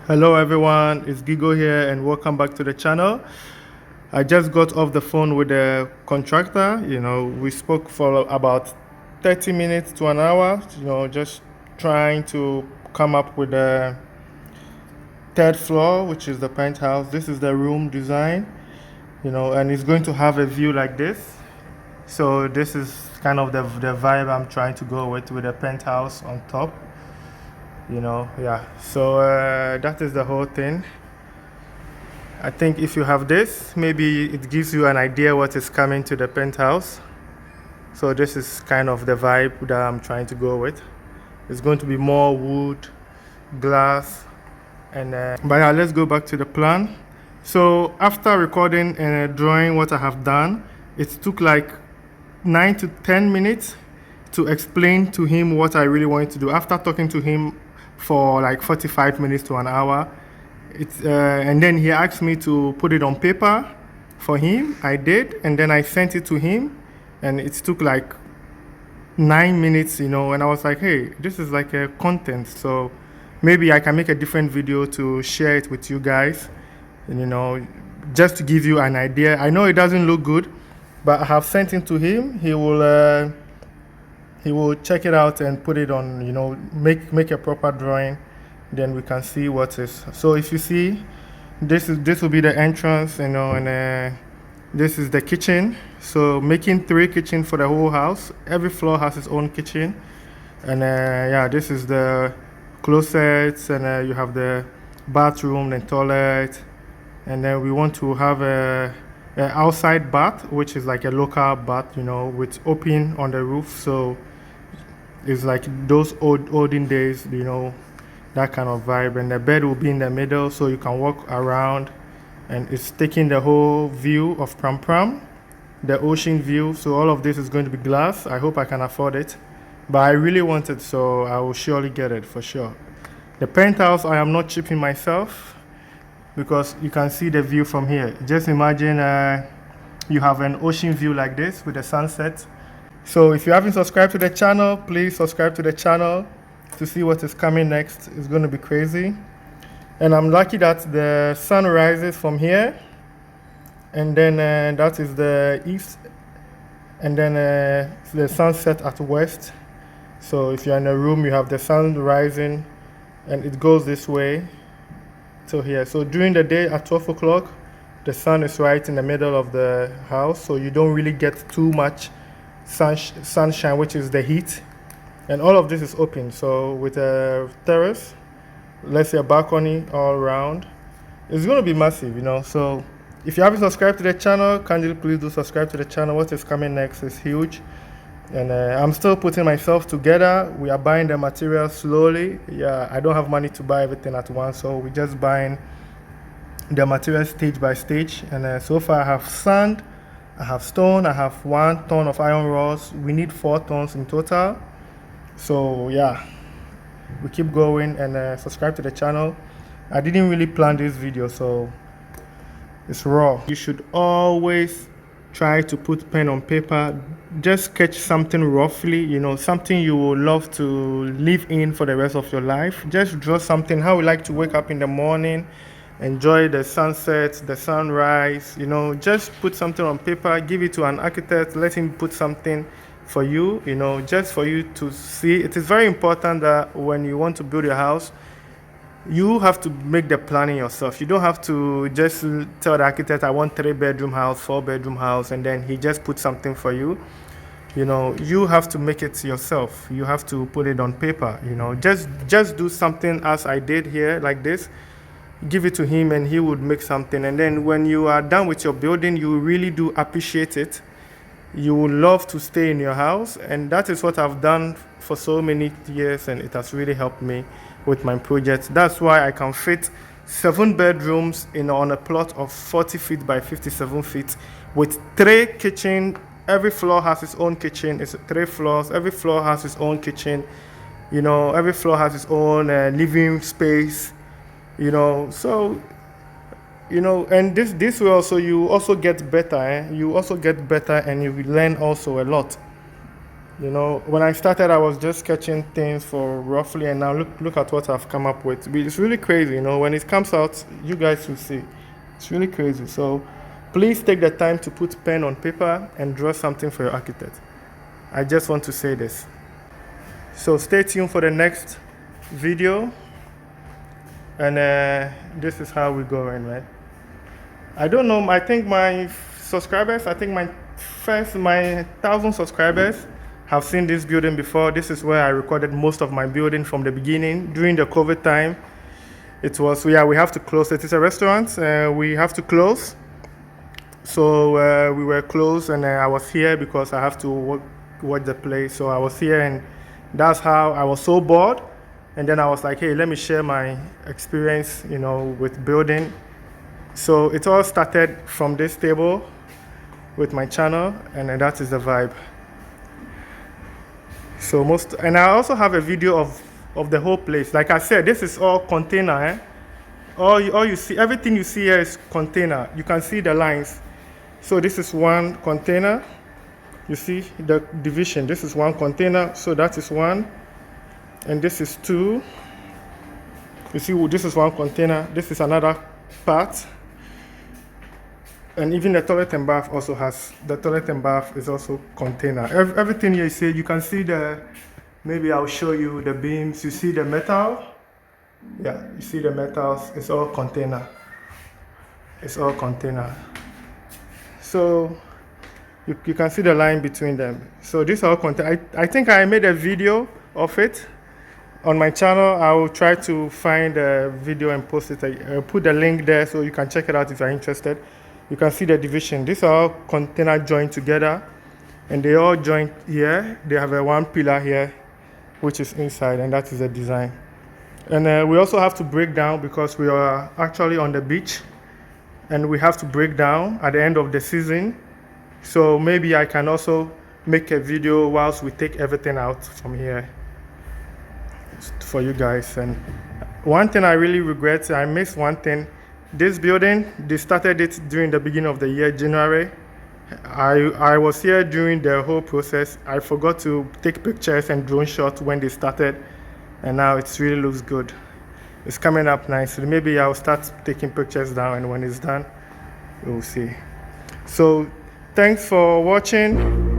Hello everyone, it's Gigo here and welcome back to the channel. I just got off the phone with the contractor. We spoke for about 30 minutes to an hour, just trying to come up with the third floor, which is the penthouse. This is the room design, and it's going to have a view like this. So this is kind of the vibe I'm trying to go with a penthouse on top, yeah. So that is the whole thing. I think if you have this, maybe it gives you an idea what is coming to the penthouse. So this is kind of the vibe that I'm trying to go with. It's going to be more wood, glass, and but yeah, let's go back to the plan. So after recording and drawing what I have done, it took like 9 to 10 minutes to explain to him what I really wanted to do. After talking to him for like 45 minutes to an hour, and then he asked me to put it on paper for him. I did, and then I sent it to him, and it took like 9 minutes, and I was like, hey, this is like a content, so maybe I can make a different video to share it with you guys, and just to give you an idea. I know it doesn't look good, but I have sent it to him. He will check it out and put it on, make a proper drawing. Then we can see what is. So if you see, this will be the entrance, and this is the kitchen. So making 3 kitchen for the whole house. Every floor has its own kitchen, and yeah, this is the closets, and you have the bathroom and toilet, and then we want to have a outside bath, which is like a local bath, with open on the roof. So it's like those olden days, that kind of vibe. And the bed will be in the middle, so you can walk around, and it's taking the whole view of Prampram, the ocean view. So all of this is going to be glass. I hope I can afford it, but I really want it, so I will surely get it for sure. The penthouse, I am not chipping myself, because you can see the view from here. Just imagine you have an ocean view like this with the sunset. So if you haven't subscribed to the channel, please subscribe to the channel to see what is coming next. It's going to be crazy. And I'm lucky that the sun rises from here, and then that is the east, and then the sunset at west. So if you're in a room, you have the sun rising, and it goes this way till here. So during the day at 12 o'clock, the sun is right in the middle of the house, so you don't really get too much sunshine, which is the heat. And all of this is open, so with a terrace, let's say a balcony all around, it's going to be massive, So if you haven't subscribed to the channel, kindly please do subscribe to the channel. What is coming next is huge, and I'm still putting myself together. We are buying the materials slowly. Yeah, I don't have money to buy everything at once, so we're just buying the materials stage by stage. And so far I have sand, I have stone, I have 1 ton of iron rods. We need 4 tons in total. So yeah, we keep going, and subscribe to the channel. I didn't really plan this video, so it's raw. You should always try to put pen on paper. Just sketch something roughly, something you will love to live in for the rest of your life. Just draw something, how you like to wake up in the morning, enjoy the sunset, the sunrise, just put something on paper, give it to an architect, let him put something for you, just for you to see. It is very important that when you want to build your house, you have to make the planning yourself. You don't have to just tell the architect, I want 3-bedroom house, 4-bedroom house, and then he just put something for you. You have to make it yourself. You have to put it on paper, just do something as I did here, like this. Give it to him, and he would make something. And then when you are done with your building, you really do appreciate it. You would love to stay in your house, and that is what I've done for so many years, and it has really helped me with my project. That's why I can fit 7 bedrooms on a plot of 40 feet by 57 feet with 3 kitchen. Every floor has its own kitchen. It's 3 floors. Every floor has its own kitchen. Every floor has its own living space. So and this way also, you also get better. You also get better, and you will learn also a lot. You know, when I started, I was just sketching things for roughly, and now look at what I've come up with. It's really crazy, you know. When it comes out, you guys will see. It's really crazy. So please take the time to put pen on paper and draw something for your architect. I just want to say this. So stay tuned for the next video, and this is how we're going, right? I don't know. I think my subscribers, I think my 1,000 subscribers have seen this building before. This is where I recorded most of my building from the beginning. During the COVID time, it was, yeah, we have to close. It is a restaurant. We have to close. So we were closed, and I was here because I have to watch the play. So I was here, and that's how I was so bored. And then I was like, hey, let me share my experience, you know, with building. So it all started from this table with my channel, and that is the vibe. So and I also have a video of the whole place. Like I said, this is all container. All you see, everything you see here is container. You can see the lines. So this is one container. You see the division. This is one container. So that is one, and this is two. You see, this is one container. This is another part. And even the toilet and bath also has, the toilet and bath is also container. Everything you see, you can see maybe I'll show you the beams. You see the metal? Yeah, you see the metals, it's all container. It's all container. So you can see the line between them. So this all container. I think I made a video of it on my channel. I will try to find a video and post it. I'll put the link there so you can check it out if you're interested. You can see the division. These are all container joined together, and they all join here. They have a one pillar here, which is inside, and that is the design. And we also have to break down because we are actually on the beach, and we have to break down at the end of the season. So maybe I can also make a video whilst we take everything out from here for you guys. And one thing I really regret, I missed one thing. This building, they started it during the beginning of the year, January. I was here during the whole process. I forgot to take pictures and drone shots when they started, and now it really looks good. It's coming up nicely. Maybe I'll start taking pictures now, and when it's done, we'll see. So thanks for watching.